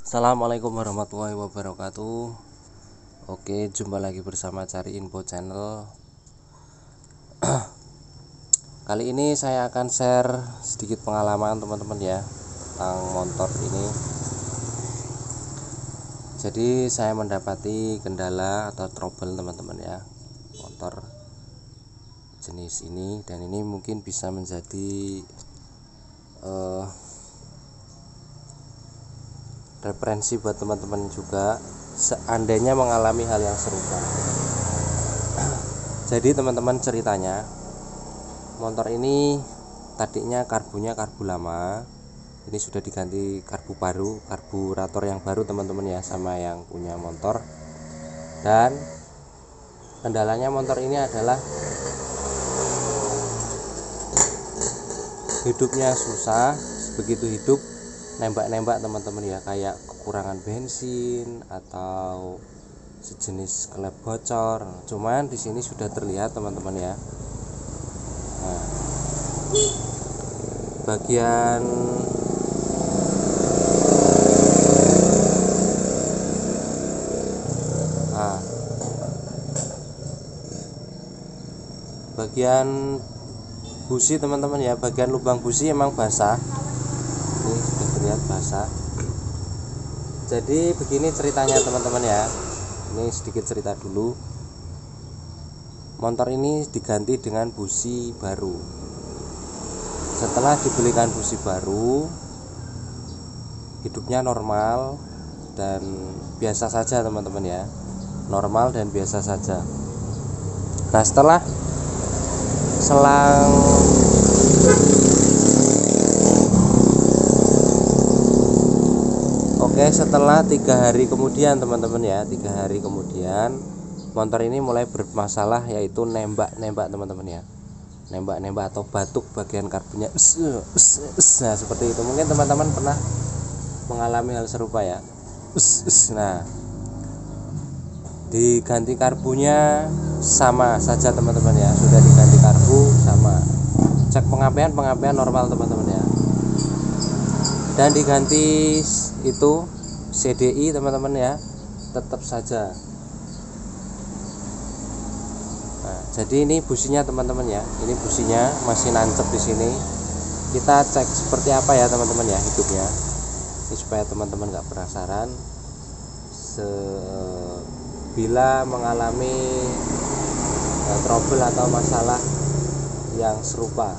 Assalamualaikum warahmatullahi wabarakatuh. Oke, jumpa lagi bersama Cari Info Channel. Kali ini saya akan share sedikit pengalaman teman-teman ya tentang motor ini. Jadi saya mendapati kendala atau trouble teman-teman ya motor jenis ini, dan ini mungkin bisa menjadi referensi buat teman-teman juga seandainya mengalami hal yang serupa. Jadi teman-teman, ceritanya motor ini tadinya karbunya karbu lama, ini sudah diganti karbu baru, karburator yang baru teman-teman ya, sama yang punya motor. Dan kendalanya motor ini adalah hidupnya susah. Begitu hidup nembak-nembak teman-teman ya, kayak kekurangan bensin atau sejenis klep bocor. Cuman di sini sudah terlihat teman-teman ya. Nah, bagian bagian busi teman-teman ya, bagian lubang busi emang basah. Ini sudah terlihat basah. Jadi begini ceritanya teman-teman ya. Ini sedikit cerita dulu. Motor ini diganti dengan busi baru. Setelah dibelikan busi baru, hidupnya normal dan biasa saja teman-teman ya. Normal dan biasa saja. Nah, selang setelah 3 hari kemudian teman-teman ya, 3 hari kemudian motor ini mulai bermasalah, yaitu nembak-nembak teman-teman ya, nembak-nembak atau batuk bagian karbunya. Nah, seperti itu. Mungkin teman-teman pernah mengalami hal serupa ya. Nah, diganti karbunya sama saja teman-teman ya, sudah diganti karbu sama, cek pengapian normal teman-teman ya, dan diganti itu CDI teman-teman ya, tetap saja. Nah, jadi ini businya teman-teman ya, ini businya masih nancep di sini. Kita cek seperti apa ya teman-teman ya hidupnya, ini supaya teman-teman nggak penasaran bila mengalami trouble atau masalah yang serupa.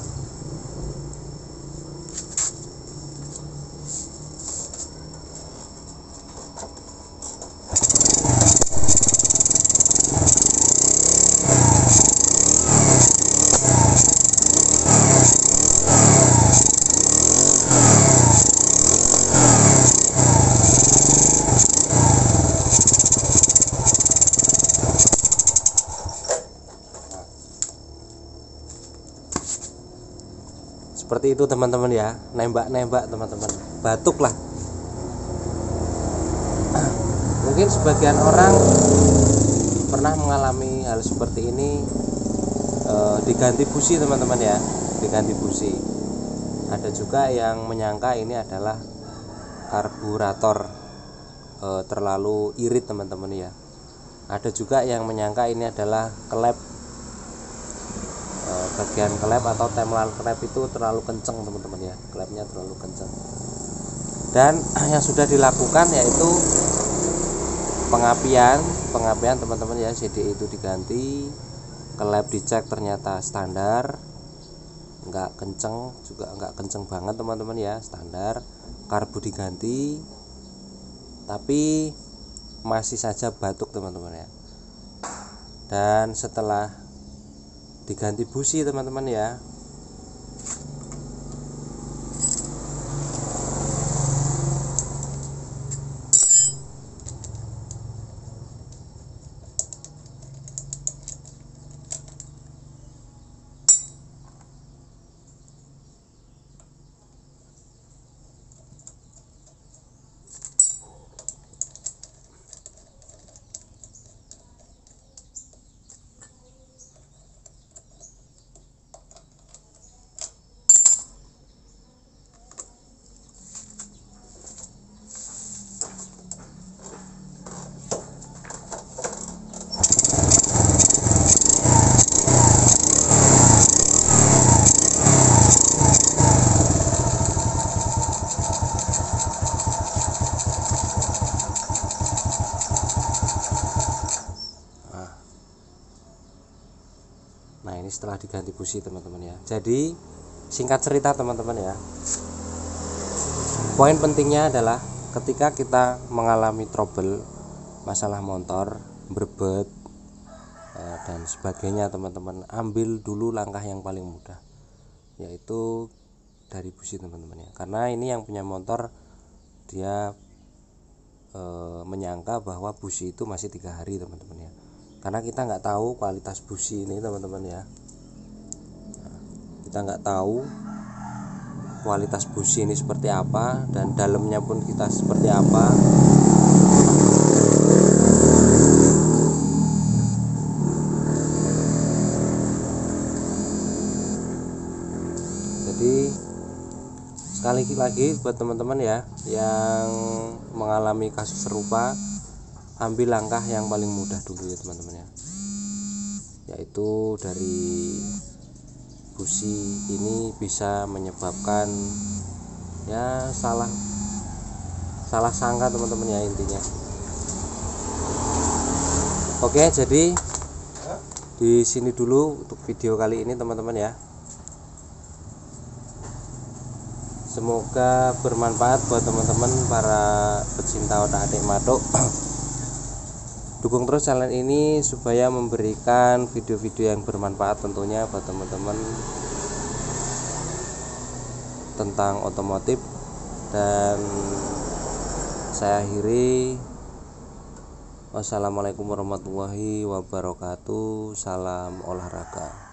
Seperti itu teman-teman ya, nembak-nembak teman-teman, batuk lah. Mungkin sebagian orang pernah mengalami hal seperti ini. Diganti busi teman-teman ya, diganti busi. Ada juga yang menyangka ini adalah karburator terlalu irit teman-teman ya. Ada juga yang menyangka ini adalah klep, bagian klep atau tempelan klep itu terlalu kenceng teman-teman ya, klepnya terlalu kenceng. Dan yang sudah dilakukan yaitu pengapian teman-teman ya, CD itu diganti, klep dicek ternyata standar, enggak kenceng juga, enggak kenceng banget teman-teman ya, standar. Karbu diganti tapi masih saja batuk teman-teman ya. Dan setelah diganti busi teman-teman ya, setelah diganti busi teman-teman ya. Jadi singkat cerita teman-teman ya, poin pentingnya adalah ketika kita mengalami trouble masalah motor, berbet dan sebagainya teman-teman, ambil dulu langkah yang paling mudah, yaitu dari busi teman-teman ya. Karena ini yang punya motor dia menyangka bahwa busi itu masih 3 hari teman-teman ya, karena kita nggak tahu kualitas busi ini teman-teman ya. Kita nggak tahu kualitas busi ini seperti apa dan dalamnya pun kita seperti apa. Jadi sekali lagi buat teman-teman ya yang mengalami kasus serupa, ambil langkah yang paling mudah dulu ya teman-teman ya, yaitu dari busi ini bisa menyebabkan ya salah sangka teman-teman ya intinya. Oke, jadi di sini dulu untuk video kali ini teman-teman ya. Semoga bermanfaat buat teman-teman para pecinta otak-atik matuk. Dukung terus channel ini supaya memberikan video-video yang bermanfaat tentunya buat teman-teman tentang otomotif. Dan saya akhiri, wassalamualaikum warahmatullahi wabarakatuh. Salam olahraga.